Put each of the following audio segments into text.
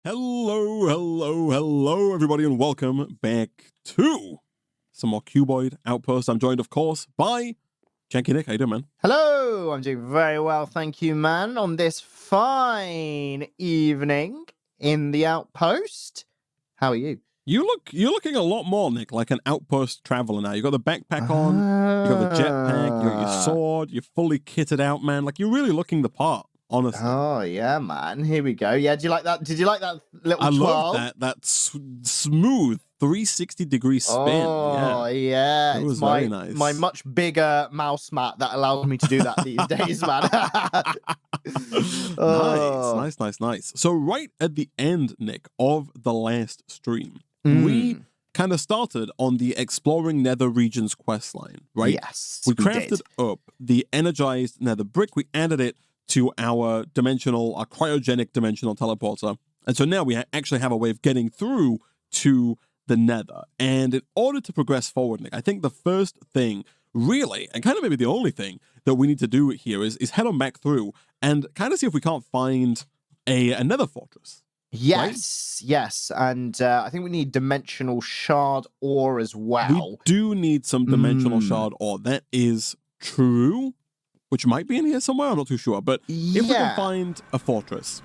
Hello, everybody, and welcome back to some more Cuboid Outpost. I'm joined, of course, by Janky Nick. How you doing, man? Hello, I'm doing very well, thank you, man, on this fine evening in the Outpost. How are you? You're looking a lot more, Nick, like an outpost traveler now. You got the backpack on, you got the jetpack, you got your sword, you're fully kitted out, man. Like, you're really looking the part. Honestly. Oh yeah, man. Here we go. Yeah, did you like that? Did you like that little twirl? I love that smooth 360-degree spin. Oh yeah, it was my, very nice. My much bigger mouse mat that allows me to do that these days, man. Nice. So right at the end, Nick, of the last stream, we kind of started on the Exploring Nether Regions questline, right? Yes, we crafted up the energized Nether brick. We added it to our cryogenic dimensional teleporter. And so now we actually have a way of getting through to the Nether. And in order to progress forward, Nick, I think the first thing, really, and kind of maybe the only thing that we need to do here is head on back through and kind of see if we can't find a Nether fortress. Yes, right? Yes. And I think we need dimensional shard ore as well. We do need some dimensional shard ore. That is true. Which might be in here somewhere, I'm not too sure. But if we can find a fortress,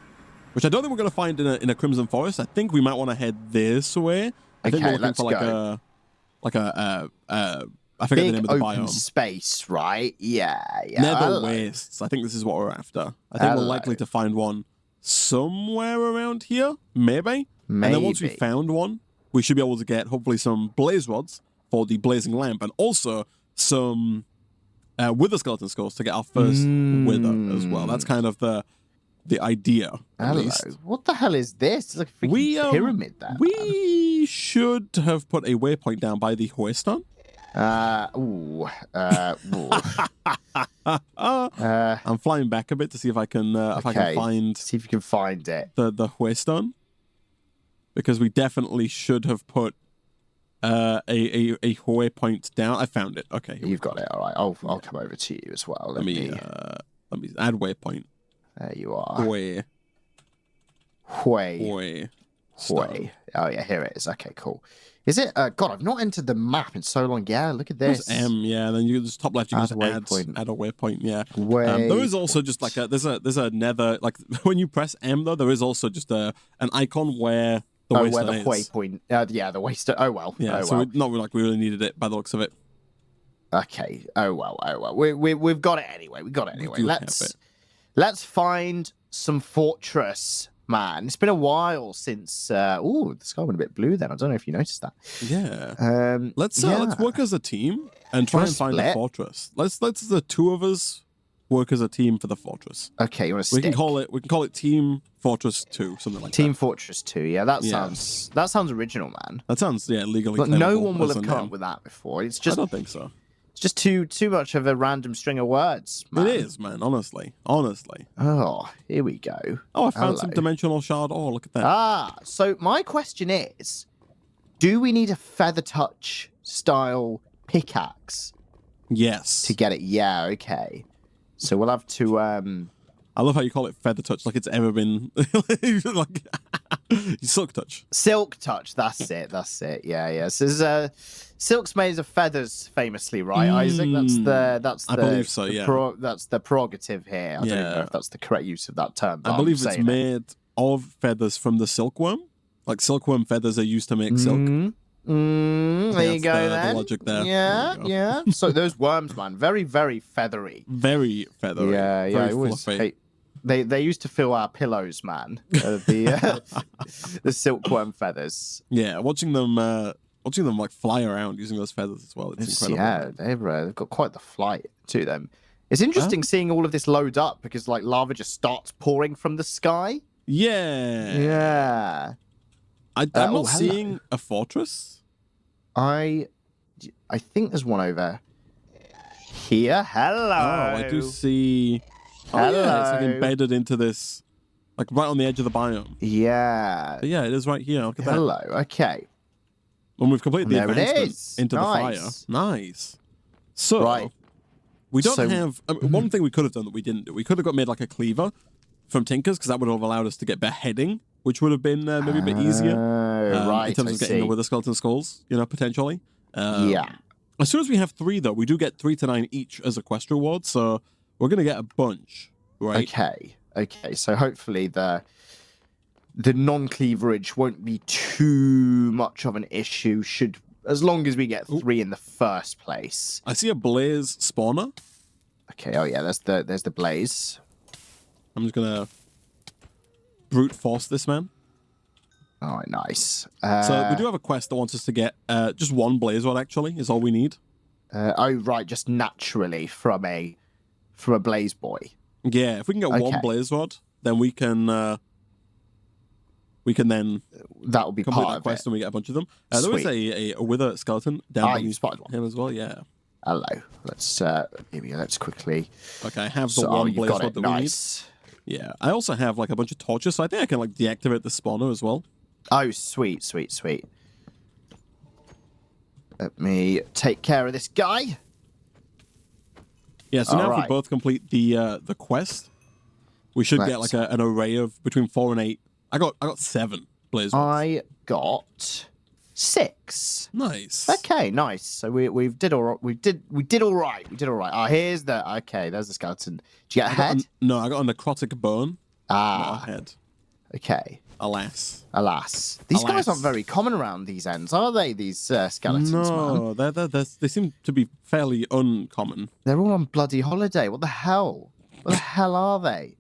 which I don't think we're going to find in a Crimson Forest, I think we might want to head this way. I think we're looking for I forget the name of the biome. Space, right? Yeah. Nether Wastes. I think this is what we're after. I think we're likely to find one somewhere around here, maybe. And then once we found one, we should be able to get hopefully some blaze rods for the blazing lamp, and also some wither skeleton skulls to get our first wither as well. That's kind of the idea. At least. What the hell is this? It's like a freaking pyramid there. We should have put a waypoint down by the hoistone. I'm flying back a bit to see if I can find. See if you can find it. The hoistone, because we definitely should have put a waypoint down. I found it. Okay, you've got it. All right, I'll come over to you as well. Let me add waypoint. There you are. Way. Oh yeah, here it is. Okay, cool. Is it? God, I've not entered the map in so long. Yeah, look at this. There's M. Yeah, then you just top left. You just add a waypoint. Yeah. There is also just like there's a Nether, like when you press M though, there is also just an icon where the waypoint. Yeah, the waste. Oh well. Yeah. So we really needed it by the looks of it. Okay. Oh well. We've got it anyway. Let's find some fortress, man. It's been a while since. The sky went a bit blue then. I don't know if you noticed that. Yeah. Let's work as a team and try and find a fortress. Let's the two of us work as a team for the fortress. Okay, you want to? We can call it Team Fortress 2, something like that. Team Fortress 2. Yeah, that sounds original, man. That sounds legally. But no one will have come up with that before. It's just. I don't think so. It's just too much of a random string of words, man. It is, man. Honestly. Oh, here we go. Oh, I found some dimensional shard. Oh, look at that. So my question is, do we need a feather touch style pickaxe? Yes. To get it? Yeah. Okay. So we'll have to. I love how you call it feather touch, like it's ever been like silk touch. Silk touch. That's it. Yeah. So silk's made of feathers, famously, right, Isaac? That's I believe so. Yeah. That's the prerogative here. I don't even know if that's the correct use of that term. I believe it's made of feathers from the silkworm. Like silkworm feathers are used to make silk. There you go, then. The logic there. Yeah. So those worms, man, very, very feathery. Very feathery. Yeah. I always hate. They used to fill our pillows, man. The silkworm feathers. Yeah, watching them like fly around using those feathers as well. It's incredible. Yeah, they've got quite the flight to them. It's interesting seeing all of this load up because like lava just starts pouring from the sky. Yeah. I'm not seeing a fortress. I think there's one over here. Hello. Oh, I do see. Hello. Yeah, it's like embedded into this, like right on the edge of the biome. Yeah. But yeah, it is right here. Look at that. Hello. Okay. When we've completed the advancement into the fire. Nice. So, we don't have... one thing we could have done that we didn't do. We could have made like a cleaver from Tinker's because that would have allowed us to get beheading which would have been maybe a bit easier Right, in terms of getting the Wither Skeleton Skulls, potentially. Yeah. As soon as we have 3, though, we do get 3 to 9 each as a quest reward, so we're going to get a bunch, right? Okay, so hopefully the non-cleaverage won't be too much of an issue, as long as we get 3 in the first place. I see a blaze spawner. Okay, oh yeah, there's the blaze. I'm just going to brute force this man. All right, nice. So we do have a quest that wants us to get just 1 blaze rod, actually, is all we need. Oh, right, just naturally from a blaze boy. Yeah, if we can get 1 blaze rod, then we can then that will be complete part that of quest it. and we get a bunch of them. There is a wither skeleton down you spotted one. him as well, yeah. Hello. Let's here we go. Let's quickly. Okay, I have the 1 blaze rod that nice. we need. Yeah, I also have like a bunch of torches, so I think I can like deactivate the spawner as well. Oh, sweet. Let me take care of this guy. Yeah, so now if we both complete the quest, we should get like an array of between 4 and 8. I got 7 blaze rods. I got 6. Nice. Okay, nice. So we did all right. We did all right. Oh, there's the skeleton. Did you get a head? No, I got a necrotic bone. Not a head. Okay. Alas. These guys aren't very common around these ends, are they? These skeletons, no, man. they seem to be fairly uncommon. They're all on bloody holiday. What the hell? What the hell are they?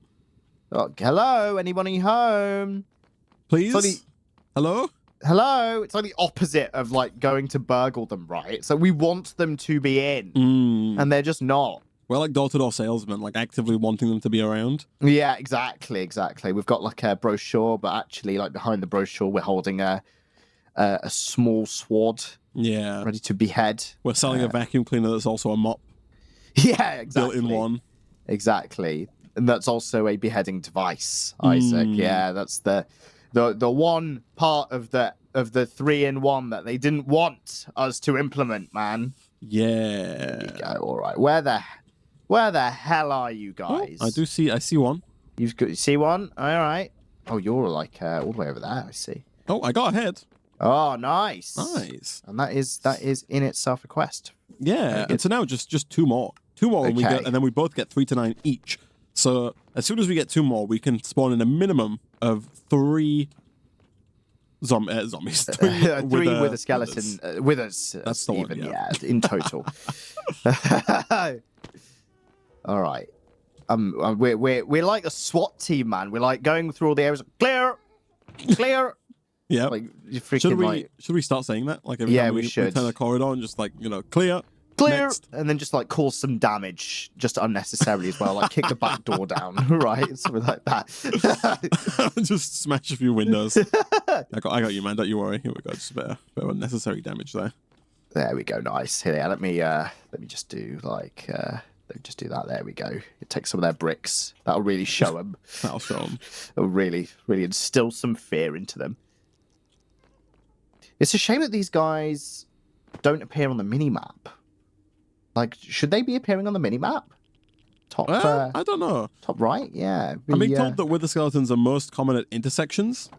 Oh, hello, anybody home? Please? Hello? Hello? It's like the opposite of like going to burgle them, right? So we want them to be in, and they're just not. We're like door-to-door salesmen, like actively wanting them to be around. Yeah, exactly. We've got like a brochure, but actually, like behind the brochure, we're holding a small sword. Yeah. Ready to behead. We're selling a vacuum cleaner that's also a mop. Yeah, exactly. Built in one. Exactly. And that's also a beheading device, Isaac. Yeah, that's the one part of the 3-in-1 that they didn't want us to implement, man. Yeah. There you go. All right. Where the hell are you guys? Oh, I see one. You see one? All right. Oh, you're like all the way over there. I see. Oh, I got a head. Oh, nice. Nice. And that is in itself a quest. Yeah. And so now just 2 more. 2 more, and then we both get 3 to 9 each. So as soon as we get 2 more, we can spawn in a minimum of 3 zombies. 3 with a skeleton. Withers. That's the one, one, yeah, in total. All right. We're like a SWAT team, man. We're like going through all the areas. Clear. Yeah. Like you freaking should we start saying that? Like every time we should turn a corridor and just like clear. Next. And then just like cause some damage just unnecessarily as well, like kick the back door down, right? Something like that. Just smash a few windows. I got you, man. Don't you worry. Here we go. Just a bit of unnecessary damage there. There we go. Nice. Here, let me just do like let me just do that. There we go. Take some of their bricks. That'll really show them. That'll show them. It'll really instill some fear into them. It's a shame that these guys don't appear on the mini map. Like, should they be appearing on the minimap? I don't know. Top right? Yeah. I'm being told that wither skeletons are most common at intersections.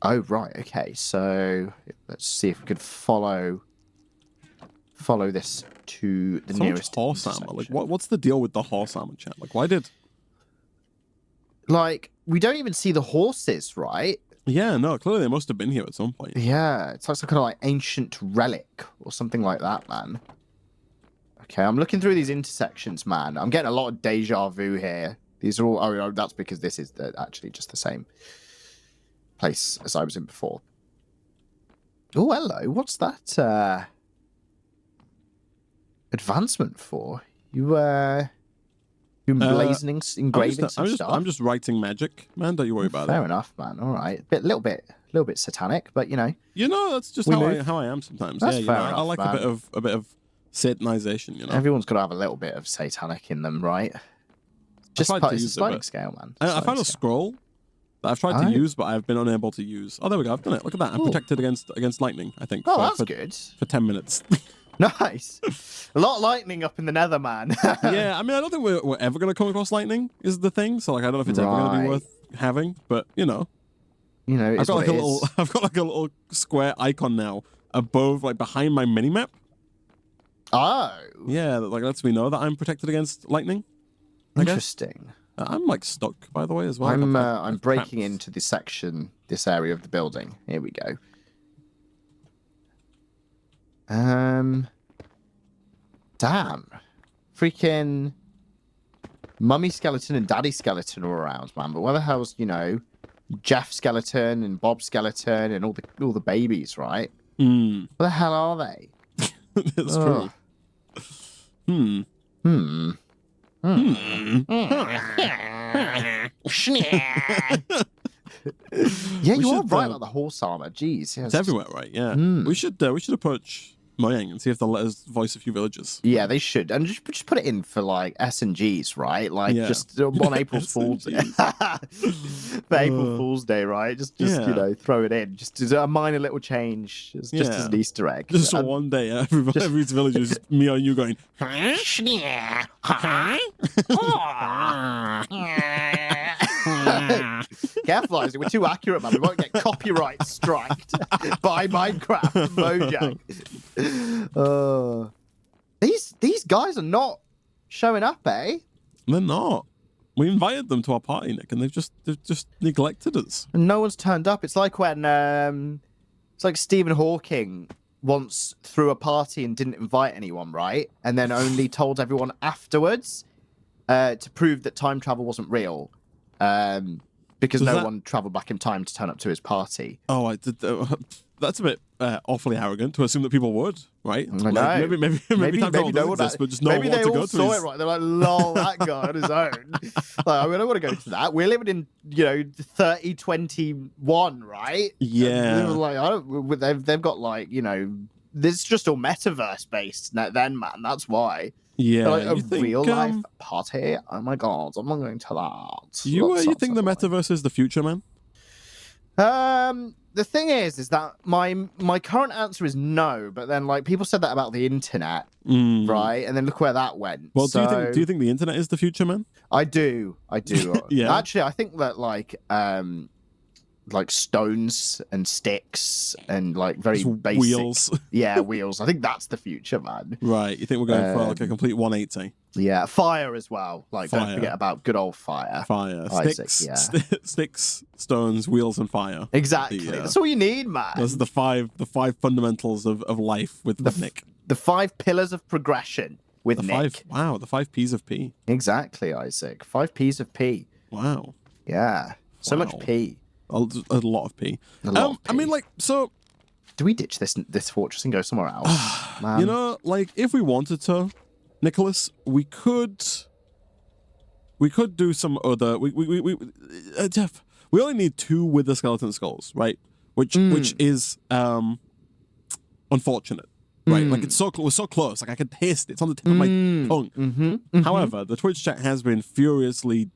Oh, right. Okay. So let's see if we could follow this to the nearest horse armor. Like, what's the deal with the horse armor, chat? Like, why did... Like, we don't even see the horses, right? Yeah, no, clearly they must have been here at some point. Yeah, it's like some kind of like ancient relic or something like that, man. Okay, I'm looking through these intersections, man. I'm getting a lot of deja vu here. These are all... Oh, that's because this is actually just the same place as I was in before. Oh, hello. What's that advancement for? You engraving some stuff? I'm just writing magic, man. Don't you worry about it. Fair enough, man. All right. A little bit satanic, but you know. That's just how I am sometimes. That's fair enough, I like man. a bit of Satanization, Everyone's got to have a little bit of satanic in them, right? Just part of the sliding scale, man. I found a scroll that I've tried to use, but I've been unable to use. Oh, there we go. I've done it. Look at that. I'm protected against lightning, I think. Oh, that's good. For 10 minutes. Nice. A lot of lightning up in the nether, man. Yeah, I mean, I don't think we're ever going to come across lightning, is the thing. So, like, I don't know if it's ever going to be worth having, but, You know, I've got like a little. I've got like a little square icon now above, like behind my mini map. Oh. Yeah, that like lets me know that I'm protected against lightning. I guess. Interesting. I'm like stuck, by the way, as well. I'm breaking into this area of the building. Here we go. Damn. Freaking Mummy Skeleton and Daddy Skeleton all around, man. But where the hell's, Jeff Skeleton and Bob Skeleton and all the babies, right? Mm. Where the hell are they? That's true. Hmm. Hmm. Yeah, you are right about the horse armor. Jeez, it's everywhere, right? Yeah, we should approach Mojang and see if they'll let us voice a few villagers. Yeah, they should, and just put it in for like S&Gs, right? Like just on April Fool's Day, for April Fool's Day, right? Just throw it in, just a minor little change, just as an Easter egg. Just one day, every villager is just me and you going. Careful, Isaac. We're too accurate, man. We won't get copyright striked by Minecraft Mojang. These guys are not showing up, eh? They're not. We invited them to our party, Nick, and they've just neglected us. And no one's turned up. It's like when Stephen Hawking once threw a party and didn't invite anyone, right? And then only told everyone afterwards to prove that time travel wasn't real. Because no one travelled back in time to turn up to his party. Oh, I did. That's a bit awfully arrogant to assume that people would, right? I know. Maybe time travel doesn't exist, but just no one wants to go to saw it, right? They're like, lol, that guy on his own. Like, I don't want to go to that. We're living in, 3021, right? Yeah. Like, they've got like, this is just all metaverse based then, man. That's why. Yeah, like a real life party. Oh my god, I'm not going to that. You think the metaverse is the future, man? The thing is that my current answer is no. But then, like, people said that about the internet, right? And then look where that went. Well, do you think the internet is the future, man? I do. Yeah. Actually, I think that like stones and sticks and like very basic wheels. Yeah, wheels. I think that's the future, man. Right. You think we're going for like a complete 180? Yeah, fire as well. Like, don't forget about good old fire. Fire. Isaac, Sticks, stones, wheels, and fire. Exactly. That's all you need, man. Those are the five fundamentals of life with Nick. The 5 pillars of progression with Nick. The 5 P's of P. Exactly, Isaac. 5 P's of P. Wow. Yeah. So much P. A lot of P. Of P. I mean, like, so... Do we ditch this fortress and go somewhere else? Man. Like, if we wanted to, Nicholas, we could do some other... Jeff, we only need 2 wither skeleton skulls, right? Which is unfortunate, right? Like, we're so close. Like, I could taste it. It's on the tip of my tongue. However, the Twitch chat has been furiously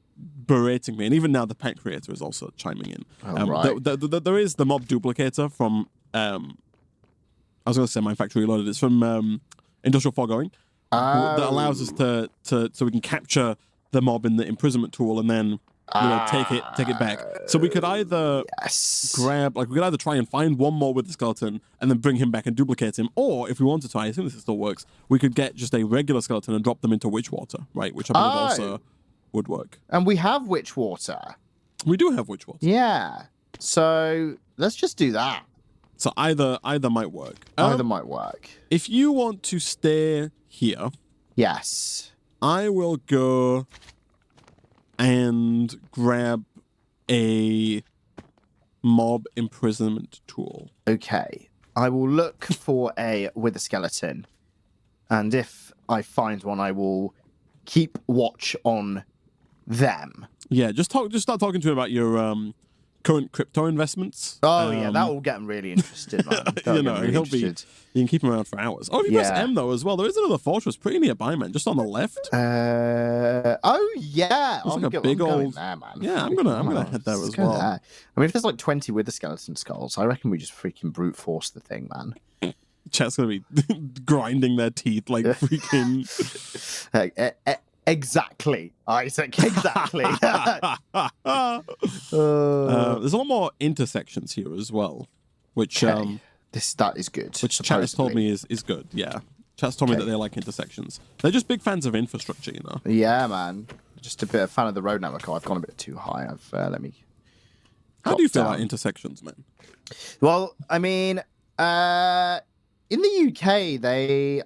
berating me, and even now the pet creator is also chiming in. Right. There is the mob duplicator from I was going to say Mine Factory Reloaded. It's from Industrial Foregoing that allows us to so we can capture the mob in the imprisonment tool and then take it back. So we could either we could either try and find one more with the skeleton and then bring him back and duplicate him, or if we wanted to, I assume this still works, we could get just a regular skeleton and drop them into witch water, right? Which I believe also would work. And we have witch water. We do have witch water. Yeah. So let's just do that. So either might work. Either might work. If you want to stay here, yes, I will go and grab a mob imprisonment tool. Okay. I will look for a wither skeleton, and if I find one, I will keep watch on them. Yeah, just start talking to him about your current crypto investments. Oh yeah, that will get him really interested, man. You can keep him around for hours. Oh, if you press M though as well, there is another fortress pretty nearby, man, just on the left. Oh yeah, it's like a big old there, man. Yeah, I'm gonna head there as well. There. I mean, if there's like 20 wither skeleton skulls, I reckon we just freaking brute force the thing, man. Chat's gonna be grinding their teeth like freaking. Exactly, Isaac. Exactly. There's a lot more intersections here as well, which that is good. which chat has told me is good. Yeah, chat's told me that they like intersections. They're just big fans of infrastructure, you know. Yeah, man. Just a bit of fan of the road network. Oh, I've gone a bit too high. Let me. How do you feel about intersections, man? Well, I mean, in the UK, they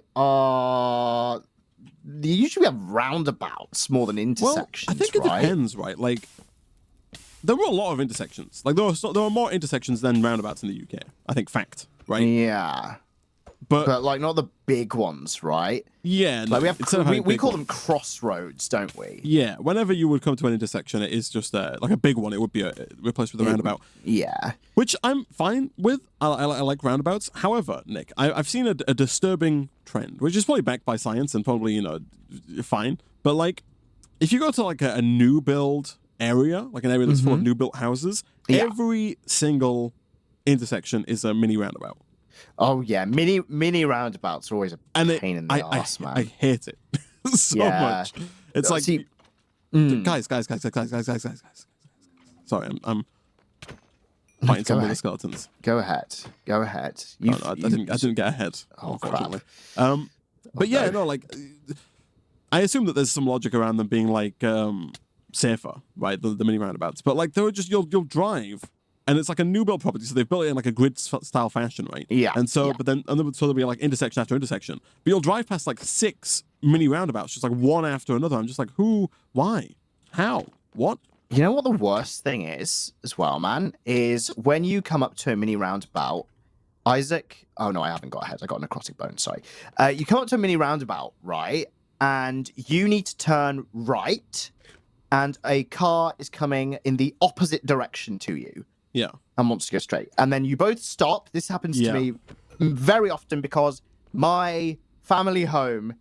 usually have roundabouts more than intersections. Well, I think it depends, right? Like, there were a lot of intersections. Like, there were more intersections than roundabouts in the UK. I think fact, right? Yeah. But like not the big ones, right? Yeah. Like we call them crossroads, don't we? Yeah. Whenever you would come to an intersection, it is just like a big one. It would be replaced with a roundabout. Yeah. Which I'm fine with. I like roundabouts. However, Nick, I've seen a disturbing trend, which is probably backed by science and probably, you know, fine. But like, if you go to like a new build area, like an area that's full of new built houses, every single intersection is a mini roundabout. Oh yeah, mini roundabouts are always a pain in the ass, man. I hate it so much. It's like, guys. Sorry, I'm fighting some of the skeletons. Go ahead. I didn't get ahead. Oh crap. But yeah, no, like I assume that there's some logic around them being like safer, right? The mini roundabouts, but like they're just you'll drive. And it's like a new build property, so they've built it in like a grid-style fashion, right? Yeah. And so, but then, so there'll be like intersection after intersection. But you'll drive past like 6 mini roundabouts, just like one after another. I'm just like, who? Why? How? What? You know what the worst thing is, as well, man, is when you come up to a mini roundabout, Isaac. Oh no, I haven't got a head. I got a necrotic bone. Sorry. You come up to a mini roundabout, right? And you need to turn right, and a car is coming in the opposite direction to you. Yeah. And wants to go straight. And then you both stop. This happens to me very often because my family home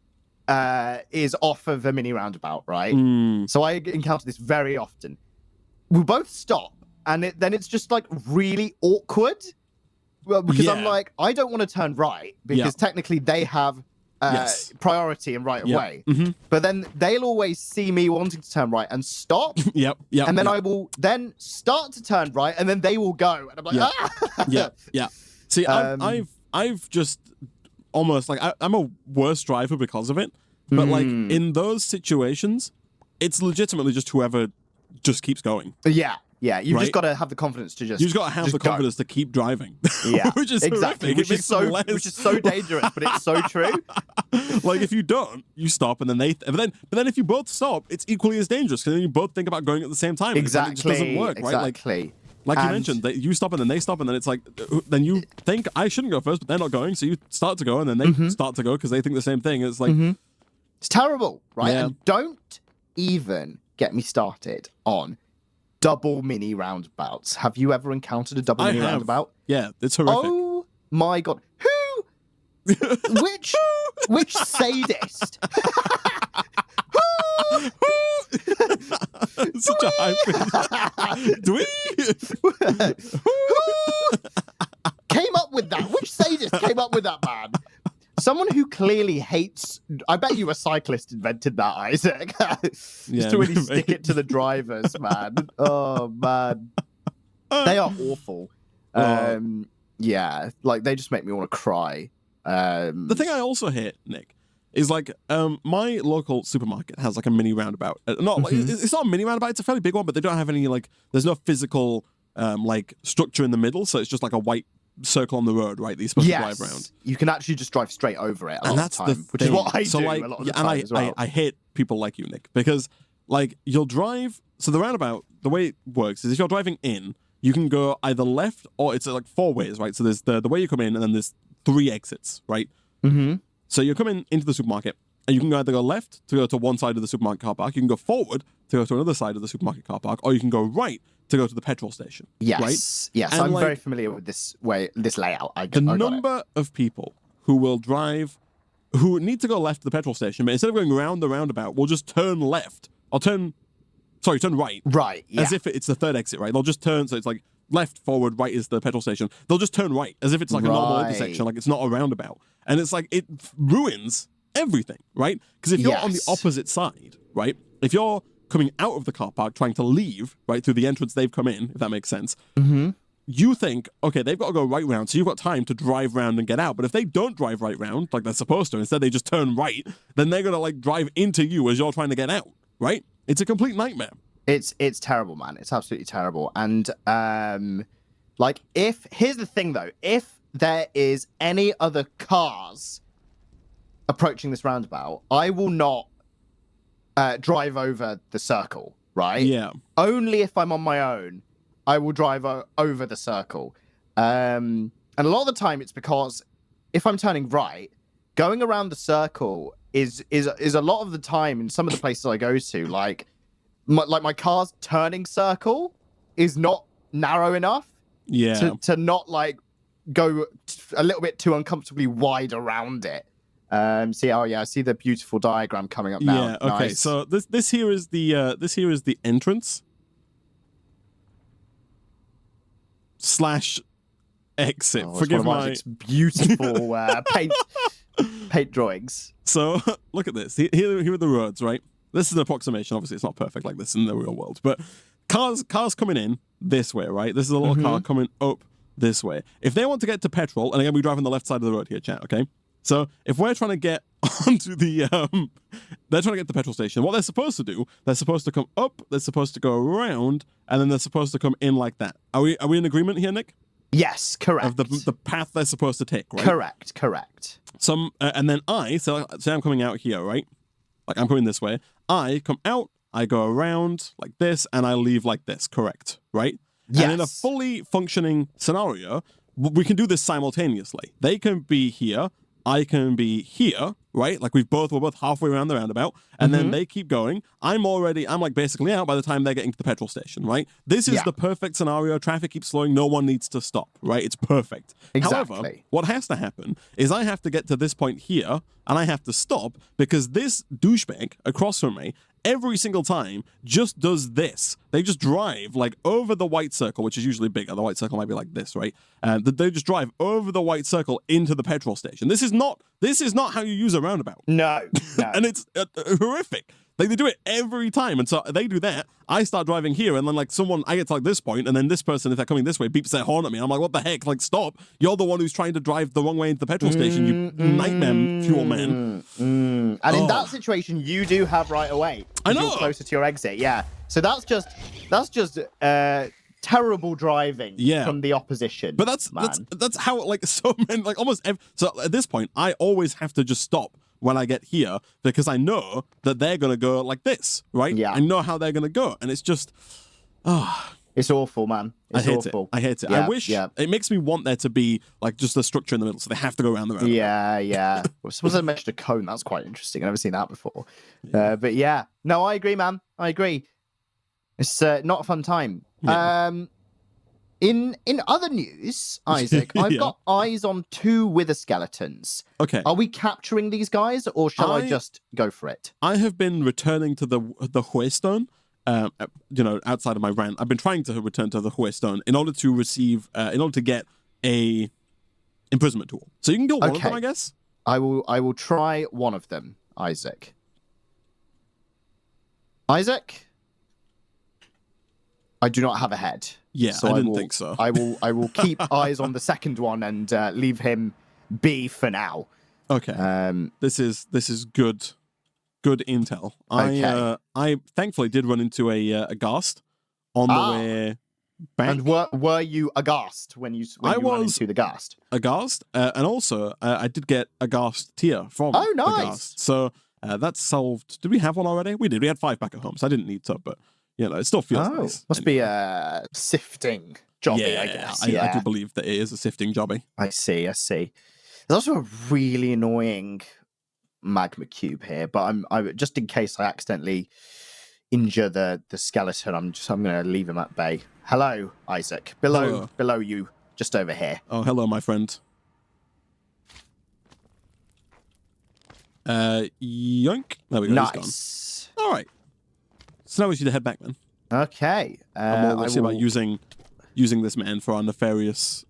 is off of a mini roundabout, right? So I encounter this very often. We both stop, and then it's just like really awkward. Well, because I'm like, I don't want to turn right because technically they have priority and right of way. But then they'll always see me wanting to turn right and stop. And then I will then start to turn right, and then they will go, and I'm like, See, I've just almost like I'm a worse driver because of it. But like in those situations, it's legitimately just whoever just keeps going. Yeah, you've just got to have the confidence to just. You've got to have the confidence to keep driving. Yeah, which is exactly. Horrific. Which is so dangerous, but it's so true. Like if you don't, you stop, and then but then if you both stop, it's equally as dangerous because then you both think about going at the same time. Exactly. It just doesn't work, right? Exactly. Like you mentioned, that you stop and then they stop, and then it's like, then you think I shouldn't go first, but they're not going, so you start to go, and then they start to go because they think the same thing. It's like it's terrible, right? Yeah. And don't even get me started on double mini roundabouts. Have you ever encountered a double mini roundabout? Yeah, it's horrific. Oh my god. Which sadist? Such a high came up with that? Which sadist came up with that, man? Someone who clearly hates. I bet you a cyclist invented that, Isaac. Just to really stick it to the drivers, man. Oh man, they are awful. Yeah, like they just make me want to cry. The thing I also hate, Nick, is like my local supermarket has like a mini roundabout. It's not a mini roundabout; it's a fairly big one, but they don't have any like. There's no physical like structure in the middle, so it's just like a white circle on the road, right? That you're supposed to drive around. You can actually just drive straight over it. And that's the thing. Which is what I do like, a lot of the time as well. I hate people like you, Nick, because like you'll drive. So the roundabout, the way it works is if you're driving in, you can go either left or it's like 4 ways, right? So there's the way you come in, and then there's 3 exits, right? So you're coming into the supermarket, and you can either go left to go to one side of the supermarket car park, you can go forward to go to another side of the supermarket car park, or you can go right to go to the petrol station. Yes, right? Yes, and I'm very familiar with this layout. The number of people who will drive, who need to go left to the petrol station, but instead of going around the roundabout, will just turn left or turn right. Right, yeah. As if it's the 3rd exit, right? They'll just turn, so it's like left, forward, right is the petrol station. They'll just turn right as if it's like a normal intersection, like it's not a roundabout. And it's like, it ruins everything, right? Because if you're on the opposite side, right? If you're coming out of the car park trying to leave, right, through the entrance they've come in, if that makes sense, you think, okay, they've got to go right round, so you've got time to drive round and get out. But if they don't drive right round, like they're supposed to, instead they just turn right, then they're going to, like, drive into you as you're trying to get out, right? It's a complete nightmare. It's terrible, man. It's absolutely terrible. And, like, here's the thing, though. If there is any other cars approaching this roundabout, I will not drive over the circle, right? Yeah. Only if I'm on my own, I will drive over the circle. And a lot of the time it's because if I'm turning right, going around the circle is a lot of the time in some of the places I go to, like my car's turning circle is not narrow enough to not like go a little bit too uncomfortably wide around it. I see the beautiful diagram coming up now. Yeah, okay. Nice. So this here is the entrance / exit. Forgive my beautiful paint drawings. So look at this. Here are the roads, right? This is an approximation. Obviously, it's not perfect like this in the real world, but cars coming in this way, right? This is a little car coming up this way. If they want to get to petrol, and again, we drive on the left side of the road here, chat. Okay. So if we're trying to get onto the, they're trying to get to the petrol station. What they're supposed to do, they're supposed to come up, they're supposed to go around, and then they're supposed to come in like that. Are we in agreement here, Nick? Yes, correct. Of the path they're supposed to take, right? Correct. And then say I'm coming out here, right? Like I'm coming this way. I come out, I go around like this, and I leave like this, correct? Right? Yes. And in a fully functioning scenario, we can do this simultaneously. They can be here, I can be here, right? Like we're both halfway around the roundabout, and then they keep going. I'm like basically out by the time they're getting to the petrol station, right? This is the perfect scenario. Traffic keeps slowing. No one needs to stop, right? It's perfect. Exactly. However, what has to happen is I have to get to this point here, and I have to stop because this douchebag across from me every single time just does this. They just drive like over the white circle, which is usually bigger. The white circle might be like this, right? They just drive over the white circle into the petrol station. This is not how you use a roundabout. No. And it's horrific. Like they do it every time. And so they do that. I start driving here, and then like I get to like this point, and then this person, if they're coming this way, beeps their horn at me. I'm like, what the heck? Like, stop. You're the one who's trying to drive the wrong way into the petrol station, you nightmare fuel man. And in that situation, you do have right away. I know. You're closer to your exit, yeah. So that's just terrible driving from the opposition. But that's how like so many like so at this point, I always have to just stop when I get here because I know that they're gonna go like this, right? Yeah. I know how they're gonna go, and it's just it's awful, man. It's awful. I hate it. Yeah, I wish it makes me want there to be like just a structure in the middle, so they have to go around the road. Yeah. Well, suppose I mentioned a cone. That's quite interesting. I've never seen that before. But yeah, no, I agree, man. I agree. It's not a fun time. Yeah. In other news, Isaac, I've got eyes on 2 wither skeletons. Okay. Are we capturing these guys, or shall I just go for it? I have been returning to the Huestone, outside of my rant. I've been trying to return to the Huestone in order to get a imprisonment tool. So you can kill one of them, I guess. I will try one of them, Isaac. Isaac? I do not have a head. Yeah, so I didn't think so. I will keep eyes on the second one and leave him be for now. Okay. This is good intel. Okay. I thankfully did run into a ghast on the way back. And were you aghast when you ran into the ghast? Aghast, and also I did get a ghast tear from the nice. Ghast. So that's solved. Did we have one already? We did. We had 5 back at home, so I didn't need to, but it still feels nice. Must be a sifting jobby, I guess. I do believe that it is a sifting jobby. I see. There's also a really annoying magma cube here, but I'm just in case I accidentally injure the skeleton, I'm going to leave him at bay. Hello, Isaac. Below you, just over here. Oh, hello, my friend. Yoink. There we go. Nice. He's gone. All right. So now we should head back, then. Okay. I'm more worried about using this man for our nefarious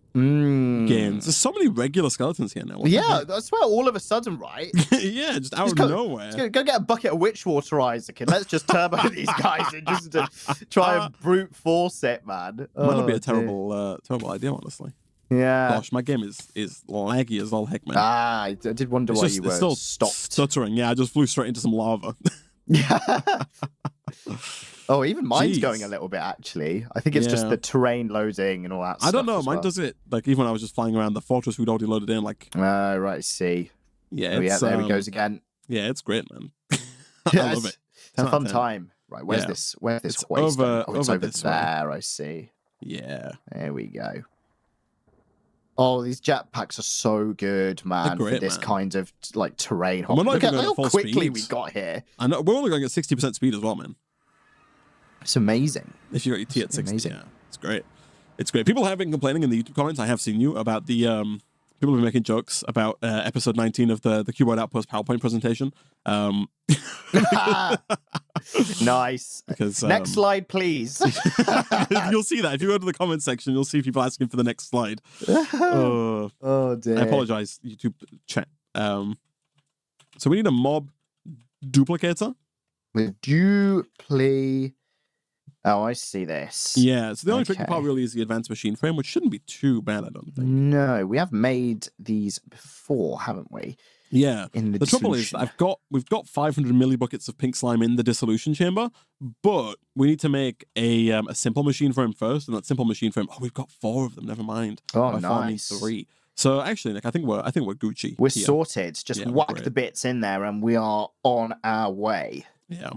gains. There's so many regular skeletons here now. Yeah, that's why all of a sudden, right? Yeah, just out of nowhere. Just go get a bucket of witch water, Isaac, and let's just turbo these guys and just try and brute force it, man. Might not be a terrible idea, honestly. Yeah. Gosh, my game is laggy as all heck, man. I did wonder why you were still stopped. Stuttering. Yeah, I just flew straight into some lava. Yeah. Oh, even mine's going a little bit, actually. I think it's just the terrain loading and all that stuff. I don't know. Mine does it, like, even when I was just flying around the fortress we'd already loaded in, like... right, I see. Yeah, there he goes again. Yeah, it's great, man. I love it. It's a fun time. Right, where's this hoist? It's over there, I see. Yeah. There we go. Oh, these jetpacks are so good, man, for this kind of, like, terrain. Look at how quickly we got here. I know. We're only going at 60% speed as well, man. It's amazing. If you got your T at 60, yeah, it's great. It's great. People have been complaining in the YouTube comments. I have seen you about the people have been making jokes about episode 19 of the Cuboid Outpost PowerPoint presentation. Nice. Because next slide, please. You'll see that if you go to the comment section. You'll see people asking for the next slide. Oh dear. I apologize, YouTube chat. So we need a mob duplicator. With dupli. Oh, I see this. Yeah, so the only tricky part really is the advanced machine frame, which shouldn't be too bad, I don't think. No, we have made these before, haven't we? Yeah. In the trouble is, we've got 500 millibuckets of pink slime in the dissolution chamber, but we need to make a simple machine frame first, and that simple machine frame. Oh, we've got 4 of them. Never mind. Oh, nice. 3. So actually, Nick, I think we're Gucci. We're sorted. Just whack the bits in there, and we are on our way. Yeah.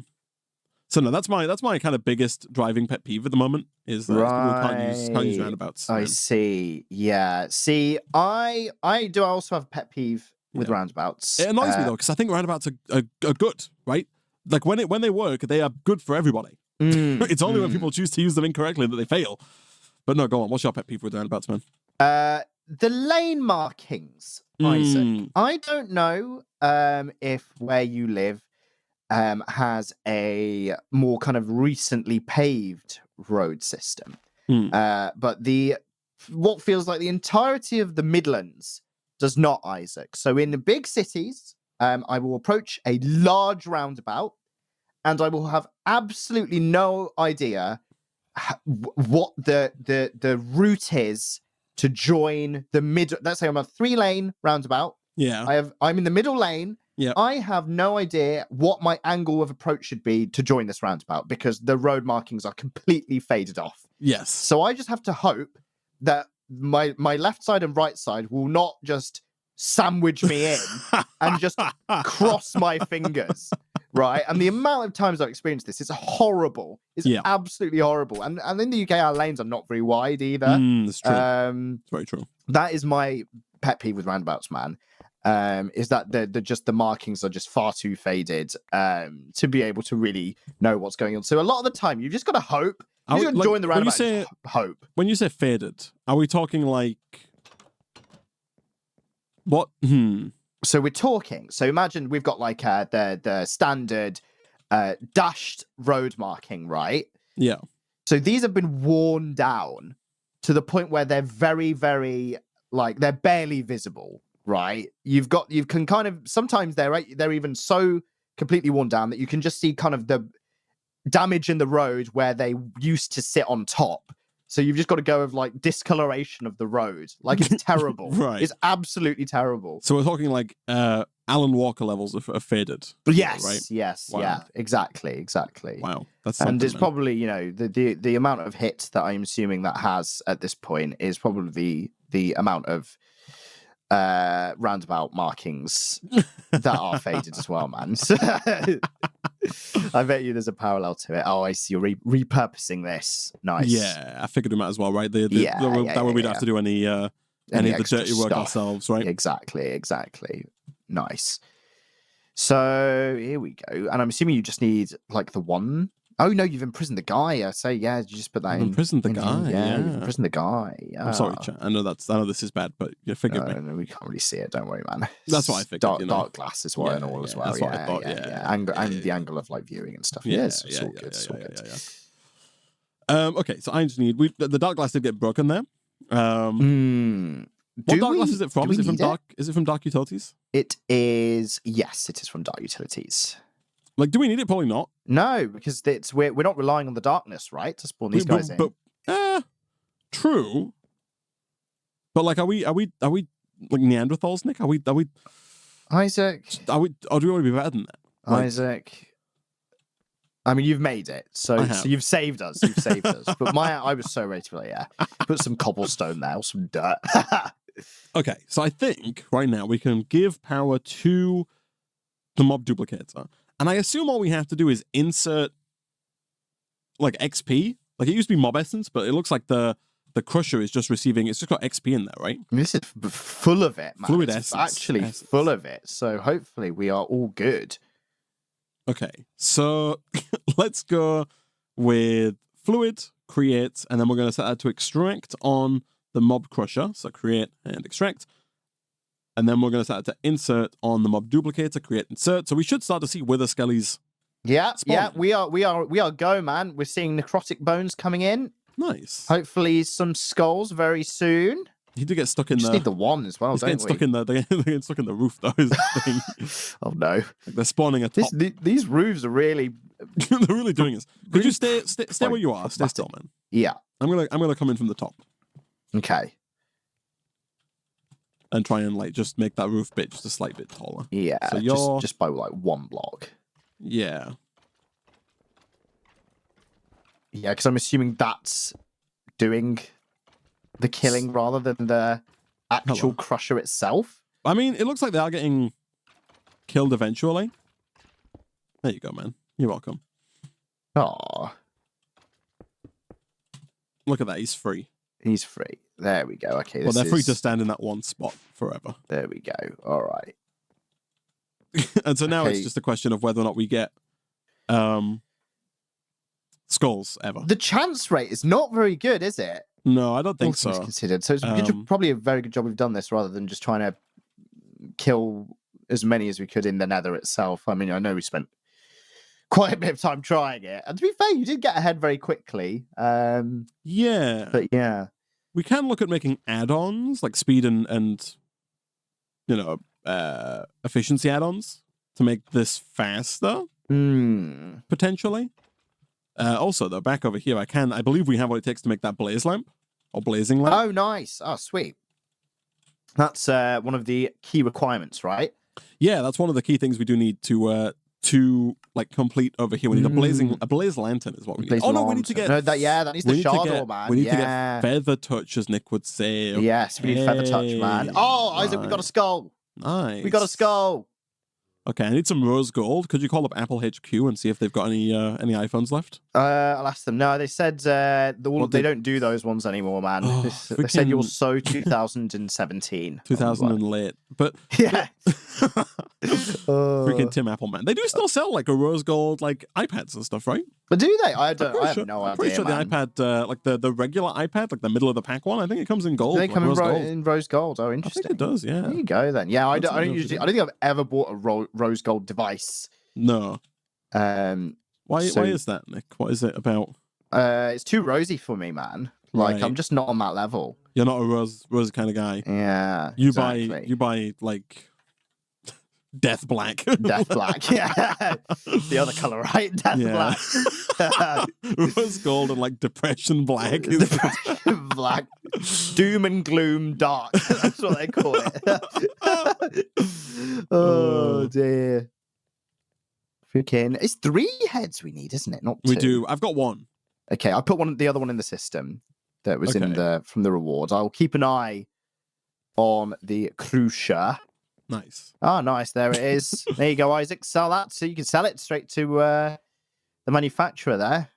So no, that's my kind of biggest driving pet peeve at the moment is that people can't use roundabouts. I see. Yeah. See, I do also have a pet peeve with roundabouts. It annoys me though, because I think roundabouts are good, right? Like when they work, they are good for everybody. It's only when people choose to use them incorrectly that they fail. But no, go on. What's your pet peeve with roundabouts, man? The lane markings, Isaac. I don't know if where you live has a more kind of recently paved road system. But what feels like the entirety of the Midlands does not, Isaac. So in the big cities, I will approach a large roundabout and I will have absolutely no idea what the route is to join the middle. Let's say I'm a 3-lane roundabout. Yeah. I'm in the middle lane. Yeah. I have no idea what my angle of approach should be to join this roundabout because the road markings are completely faded off. Yes. So I just have to hope that my left side and right side will not just sandwich me in and just cross my fingers, right? And the amount of times I've experienced this is horrible. It's absolutely horrible. And in the UK, our lanes are not very wide either. That's true. It's very true. That is my pet peeve with roundabouts, man. Is that the markings are just far too faded to be able to really know what's going on. So a lot of the time, you've just got to hope. You just join the roundabout and hope. When you say faded, are we talking like... What? So we're talking. So imagine we've got like the standard dashed road marking, right? Yeah. So these have been worn down to the point where they're very, very, like, they're barely visible, right? You can kind of, sometimes they're even so completely worn down that you can just see kind of the damage in the road where they used to sit on top. So you've just got to go with like discoloration of the road. Like it's terrible. Right. It's absolutely terrible. So we're talking like Alan Walker levels of faded. Yes. Right? Yes. Wow. Yeah. Exactly. Wow. That's and it's probably, you know, the amount of hits that I'm assuming that has at this point is probably the amount of roundabout markings that are faded as well, man. So, I bet you there's a parallel to it. Oh, I see. You're repurposing this. Nice. Yeah, I figured we might as well, right? That way we'd have to do any of the dirty work ourselves, right? Exactly. Nice. So here we go. And I'm assuming you just need like the one. Oh no, you've imprisoned the guy. I say, yeah. You just put that in. Imprisoned the guy. Yeah, you've imprisoned the guy. Yeah. I'm sorry, chat. I know this is bad, but forgive me. No, we can't really see it. Don't worry, man. That's what I figured. Dark glass is what and all as well. That's what I thought. Yeah. And the angle of like viewing and stuff. It's all good. Okay, so I just need the dark glass did get broken there. What Dark Glass is it from? Is it from Dark? Is it from Dark Utilities? It is. Yes, it is from Dark Utilities. Like, do we need it? Probably not. No, because we're not relying on the darkness, right, to spawn these guys in. True. But like, are we like Neanderthals, Nick? Are we Isaac? Or do we want to be better than that? Like, Isaac. I mean, you've made it, so you've saved us. You've saved us. But I was so ready to be like, yeah, put some cobblestone there or some dirt. Okay, so I think right now we can give power to the mob duplicator, and I assume all we have to do is insert like XP. Like, it used to be mob essence, but it looks like the crusher is just receiving. It's just got XP in there, right? This is full of it, man. Fluid it's essence. Actually, full of it. So hopefully we are all good. Okay, so let's go with fluid, create, and then we're going to set that to extract on the mob crusher. So create and extract. And then we're going to set that to insert on the mob duplicator, create, insert. So we should start to see wither skellies. Yeah, we are go, man. We're seeing necrotic bones coming in. Nice. Hopefully some skulls very soon. He did get stuck in just need the one as well, don't we? They're getting stuck in the roof, though, is the thing. Oh, no. Like, they're spawning a top. These roofs are really... They're really doing this. Could you stay where you are? Stay still, man. Yeah. I'm gonna come in from the top. Okay. And try and, like, just make that roof bit just a slight bit taller. Yeah, so you're... just by, like, one block. Yeah. Yeah, because I'm assuming that's doing the killing rather than the actual crusher itself. I mean, it looks like they are getting killed eventually. There you go, man. You're welcome. Oh. Look at that. He's free. He's free. There we go. Okay. Well, they're free to stand in that one spot forever. There we go. All right. And so now it's just a question of whether or not we get skulls ever. The chance rate is not very good, is it? No, I don't think so. Considered. So it's probably a very good job we've done this rather than just trying to kill as many as we could in the nether itself. I mean, I know we spent quite a bit of time trying it. And to be fair, you did get ahead very quickly. Yeah. But yeah. We can look at making add-ons, like speed and you know, efficiency add-ons to make this faster, potentially. Also, though, back over here, I believe we have what it takes to make that blaze lamp, or blazing lamp. Oh, nice. Oh, sweet. That's one of the key requirements, right? Yeah, that's one of the key things we do need to like complete over here. We need a blaze lantern is what we need. We need to get... No, that needs the shard, man. We need to get feather touch, as Nick would say. Yes, we need feather touch, man. Oh, Isaac, we got a skull. Nice. We got a skull. Okay, I need some rose gold. Could you call up Apple HQ and see if they've got any iPhones left? I'll ask them. No, they said they don't do those ones anymore, man. They said you're so 2017. 2000 and late. But yeah. Freaking Tim Appleman. They do still sell like a rose gold like iPads and stuff, right? But do they? I have no idea. I'm pretty sure the iPad, like the regular iPad, like the middle of the pack one, I think it comes in gold. They come in rose gold. Oh, interesting. I think it does, yeah. There you go then. Yeah, I don't think I've ever bought a rose gold device. No. Why is that, Nick? What is it about? It's too rosy for me, man. Like, right. I'm just not on that level. You're not a rose kind of guy. Yeah. You buy like Death Black. Death Black, yeah. The other color, right? Death Black. Rose gold and like Depression Black. Depression Black. Doom and Gloom Dark. That's what they call it. Oh, dear. Freaking. It's 3 heads we need, isn't it? Not 2. We do. I've got 1. Okay, I put the other one in the system that was from the rewards. I'll keep an eye on the crusher. Nice. Oh, nice. There it is. There you go, Isaac. Sell that so you can sell it straight to the manufacturer there.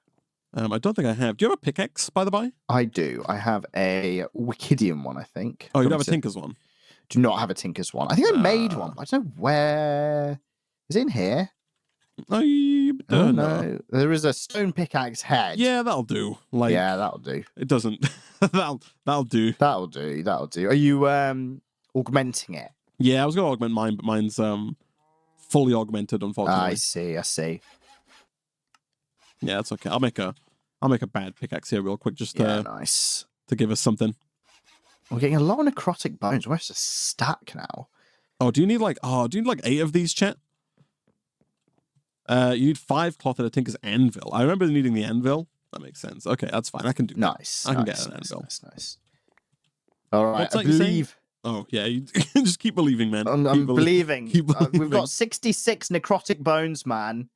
I don't think I have. Do you have a pickaxe, by the by? I do. I have a Wikidium one, I think. Oh, you don't have a Tinker's one? Do not have a Tinker's one. I think I made one. I don't know where. Is it in here? I don't know. There is a stone pickaxe head. Yeah, that'll do. Like, yeah, that'll do. It doesn't. that'll do. That'll do. Are you augmenting it? Yeah, I was going to augment mine, but mine's fully augmented, unfortunately. I see. Yeah, that's okay. I'll make a bad pickaxe here real quick, just nice to give us something. We're getting a lot of necrotic bones. Where's the stack now? Oh, do you need like 8 of these, chat? You need 5 cloth and a tinker's anvil. I remember needing the anvil. That makes sense. Okay, that's fine. I can do that. I can get an anvil. Nice. All right, What's I that you're saying? believe. Oh, yeah, you just keep believing, man. I'm believing. Keep believing. We've got 66 necrotic bones, man.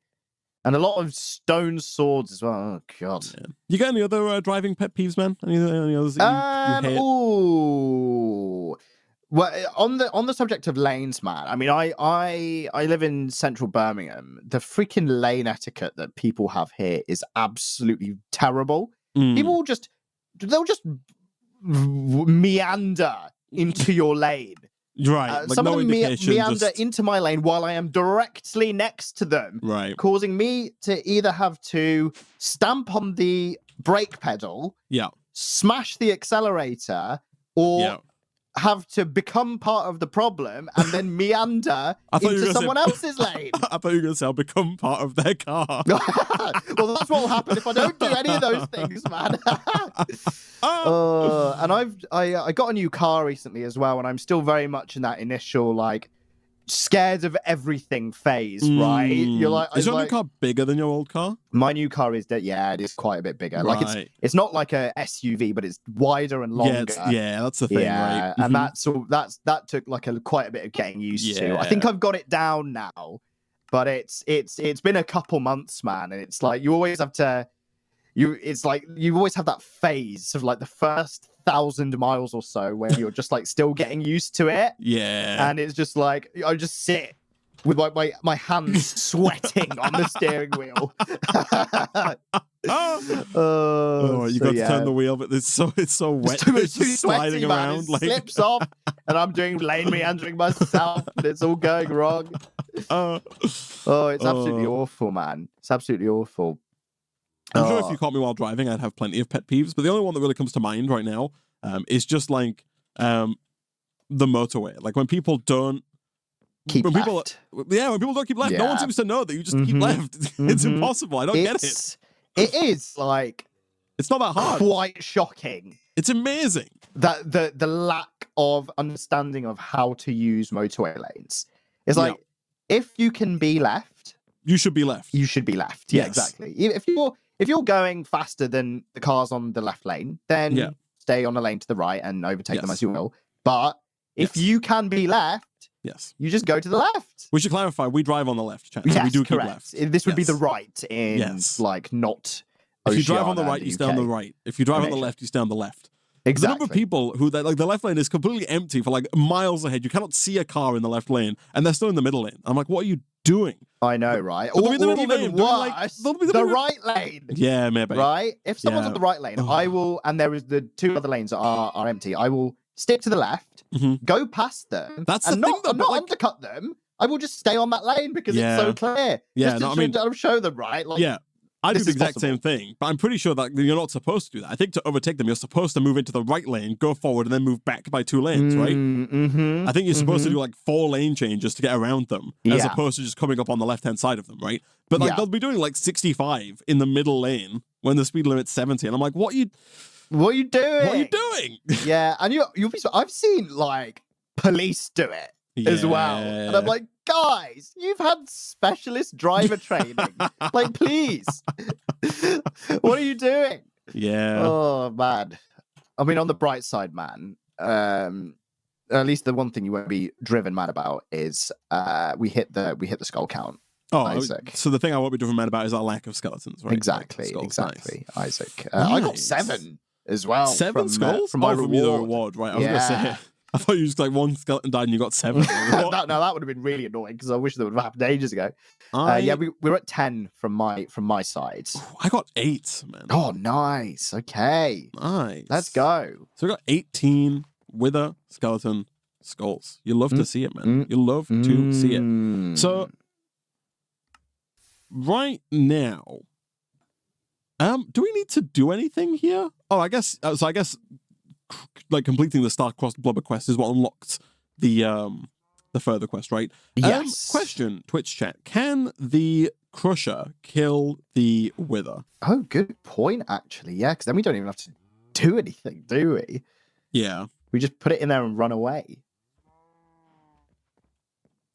And a lot of stone swords as well. Oh, God. Yeah. You got any other driving pet peeves, man? Any others that you hate? Ooh. Well, on the subject of lanes, man. I mean, I live in central Birmingham. The freaking lane etiquette that people have here is absolutely terrible. People they'll just meander into your lane. Right. Like some no of them meander just... into my lane while I am directly next to them, right, causing me to either have to stamp on the brake pedal, smash the accelerator, or have to become part of the problem and then meander into someone else's lane. I thought you were going to say, I'll become part of their car. Well, that's what will happen if I don't do any of those things, man. And I got a new car recently as well, and I'm still very much in that initial, like, scared of everything phase, right? You're like, is your new car bigger than your old car? My new car is it is quite a bit bigger. Right. Like it's not like a SUV, but it's wider and longer. Yeah, that's the thing, right? And that took like quite a bit of getting used to. I think I've got it down now, but it's been a couple months, man, and it's like you always have to. It's like you always have that phase of like the first 1,000 miles or so where you're just like still getting used to it. Yeah. And it's just like I just sit with my hands sweating on the steering wheel. You got to turn the wheel, but it's so wet. It's just sliding around. It slips off, and I'm doing lane meandering myself, and it's all going wrong. It's absolutely awful, man. It's absolutely awful. I'm sure if you caught me while driving, I'd have plenty of pet peeves, but the only one that really comes to mind right now is just like the motorway. Like when people don't keep left. When people don't keep left, no one seems to know that you just keep left. It's impossible. I don't get it. It is like it's not that hard. Quite shocking. It's amazing that the lack of understanding of how to use motorway lanes. It's like if you can be left, you should be left. You should be left. Yeah, exactly. If you're going faster than the cars on the left lane, then stay on the lane to the right and overtake them as you will. But if you can be left, you just go to the left. We should clarify, we drive on the left, chat. Yes, we do correct. Keep left. This would be the right in like not If you drive on the right, you stay on the right. If you drive on the left, you stay on the left. Exactly. The number of people who like the left lane is completely empty for like miles ahead. You cannot see a car in the left lane, and they're still in the middle lane. I'm like, what are you doing? I know, right? Or even worse, the right lane. Yeah, maybe. Right? If someone's on the right lane, I will, and there is the 2 other lanes that are empty, I will stick to the left, go past them, and not undercut them. I will just stay on that lane because it's so clear. Yeah, just to show them, right? Like, I do the exact same thing, but I'm pretty sure that you're not supposed to do that. I think to overtake them, you're supposed to move into the right lane, go forward, and then move back by 2 lanes, right? I think you're supposed to do like 4 lane changes to get around them, as opposed to just coming up on the left-hand side of them, right? But like they'll be doing like 65 in the middle lane when the speed limit's 70, and I'm like, what are you doing? What are you doing? Yeah, and you'll be. I've seen like police do it as well, and I'm like, guys, you've had specialist driver training. Like, please. What are you doing? Yeah. Oh, man. I mean, on the bright side, man, at least the one thing you won't be driven mad about is we hit the skull count. Oh, Isaac. So the thing I won't be driven mad about is our lack of skeletons, right? Exactly. Nice. Isaac. I got 7 as well. 7 skulls? From my reward. From the reward, right? I was going to say... I thought you just like 1 skeleton died and you got 7. that would have been really annoying because I wish that would have happened ages ago. We were at 10 from my side. I got 8, man. Oh, nice. Okay. Nice. Let's go. So we got 18 wither skeleton skulls. You love to see it, man. You love to see it. So right now, do we need to do anything here? Oh, I guess like completing the star-crossed blubber quest is what unlocked the further quest, right? Yes. Question, Twitch chat: can the crusher kill the wither? Oh, good point. Actually, yeah, because then we don't even have to do anything, do we? Yeah. We just put it in there and run away.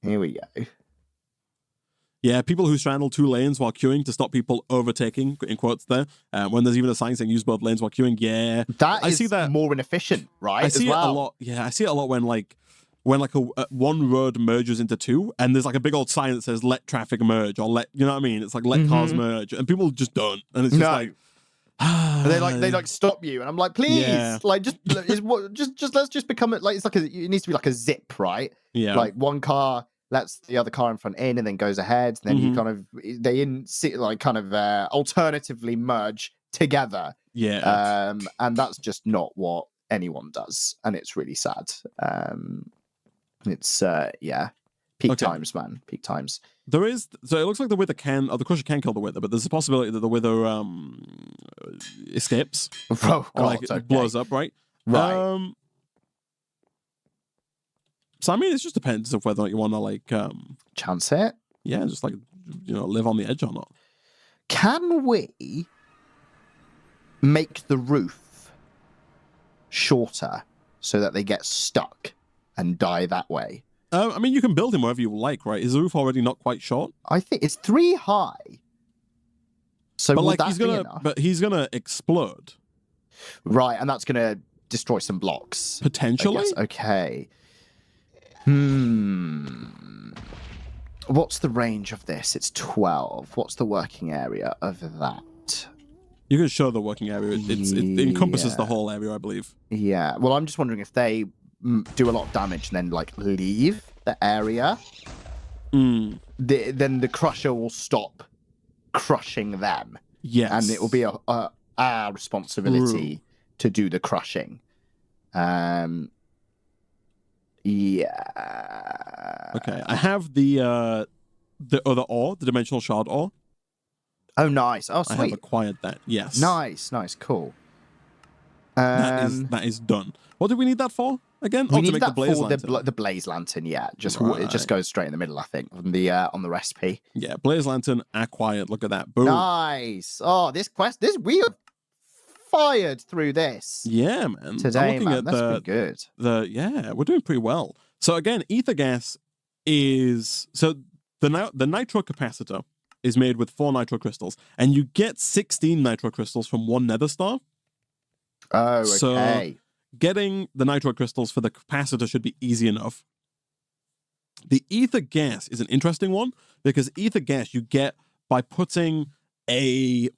Here we go. Yeah, people who straddle 2 lanes while queuing to stop people overtaking, in quotes there, when there's even a sign saying use both lanes while queuing, yeah. I see that more inefficient, right? I see it a lot. Yeah, I see it a lot when one road merges into 2 and there's like a big old sign that says let traffic merge or you know what I mean? It's like let cars merge and people just don't. And it's just like they like stop you and I'm like, please, like just let's just become it like it's like it needs to be like a zip, right? Yeah. Like one car lets the other car in front in and then goes ahead, and then you kind of alternatively merge together. Yeah. And that's just not what anyone does, and it's really sad. It's peak times, man. Peak times. There is, so it looks like the Wither the Crusher can kill the Wither, but there's a possibility that the Wither escapes. Oh, God, or like it blows up, right? Right. So I mean, it just depends of whether or not you want to like chance it. Yeah, just like live on the edge or not. Can we make the roof shorter so that they get stuck and die that way? I mean, you can build him wherever you like, right? Is the roof already not quite short? I think it's 3 high. So but will like that be enough? But he's gonna explode. Right, and that's gonna destroy some blocks. Potentially? Okay. What's the range of this? It's 12. What's the working area of that? You can show the working area. It encompasses the whole area, I believe. Yeah. Well, I'm just wondering if they do a lot of damage and then like leave the area, then the Crusher will stop crushing them. Yes. And it will be our responsibility to do the crushing. Yeah. Okay. I have the other ore, the dimensional shard ore. Oh, nice. Oh, sweet. I have acquired that. Yes. Nice. Cool. That is done. What do we need that for again? We need to make that the blaze for lantern. the blaze lantern. Yeah, Right. It just goes straight in the middle. I think on the recipe. Yeah, blaze lantern acquired. Look at that. Boom. Nice. Oh, we have fired through this. Yeah, man. Today, I'm man, that's been good. We're doing pretty well. So again, ether gas is the nitro capacitor is made with 4 nitro crystals, and you get 16 nitro crystals from 1 nether star. Oh, okay. So getting the nitro crystals for the capacitor should be easy enough. The ether gas is an interesting one because ether gas you get by putting a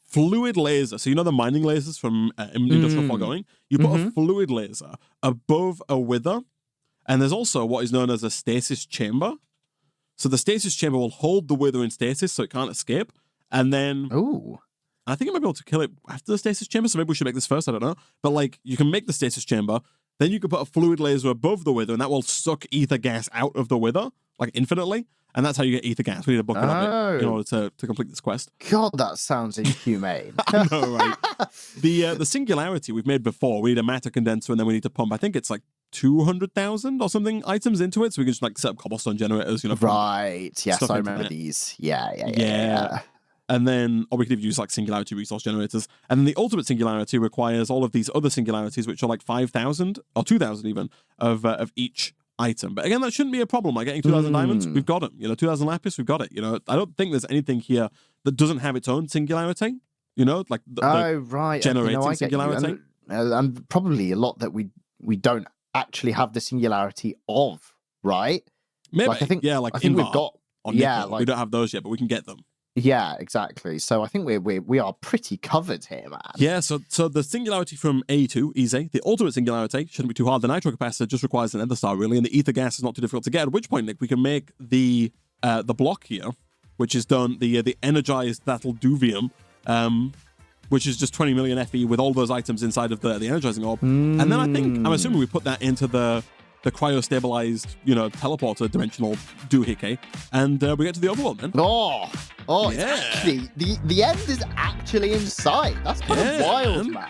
fluid laser. So the mining lasers from industrial foregoing? You put a fluid laser above a wither, and there's also what is known as a stasis chamber. So the stasis chamber will hold the wither in stasis so it can't escape, and then... Ooh. I think I might be able to kill it after the stasis chamber, so maybe we should make this first, I don't know. But like, you can make the stasis chamber, then you can put a fluid laser above the wither, and that will suck ether gas out of the wither, like infinitely, and that's how you get ether gas. We need a bucket of it in order to complete this quest. God, that sounds inhumane. I know, right? The singularity we've made before, we need a matter condenser, and then we need to pump, I think it's like 200,000 or something items into it, so we can just like set up cobblestone generators, Right, yes, I remember these. Yeah. And then, or we could even use like singularity resource generators. And then the ultimate singularity requires all of these other singularities, which are like 5,000 or 2,000 even of each item. But again, that shouldn't be a problem. Like getting 2,000 diamonds, we've got them. 2,000 lapis, we've got it. I don't think there's anything here that doesn't have its own singularity. Like right, generating singularity. And probably a lot that we don't actually have the singularity of, right? Maybe. Like, I think we've got. We don't have those yet, but we can get them. Yeah, exactly. So I think we are pretty covered here, man. Yeah, so the singularity from A2, easy. The ultimate singularity shouldn't be too hard. The nitro capacitor just requires an nether star, really, and the ether gas is not too difficult to get. At which point, Nick, we can make the block here, which is done, the energized That'lduvium, which is just 20 million FE with all those items inside of the energizing orb. And then I'm assuming we put that into the cryo-stabilized, teleporter dimensional doohickey, and we get to the overworld, man. Oh, yeah. It's actually, the end is actually in sight. That's kind of wild, man.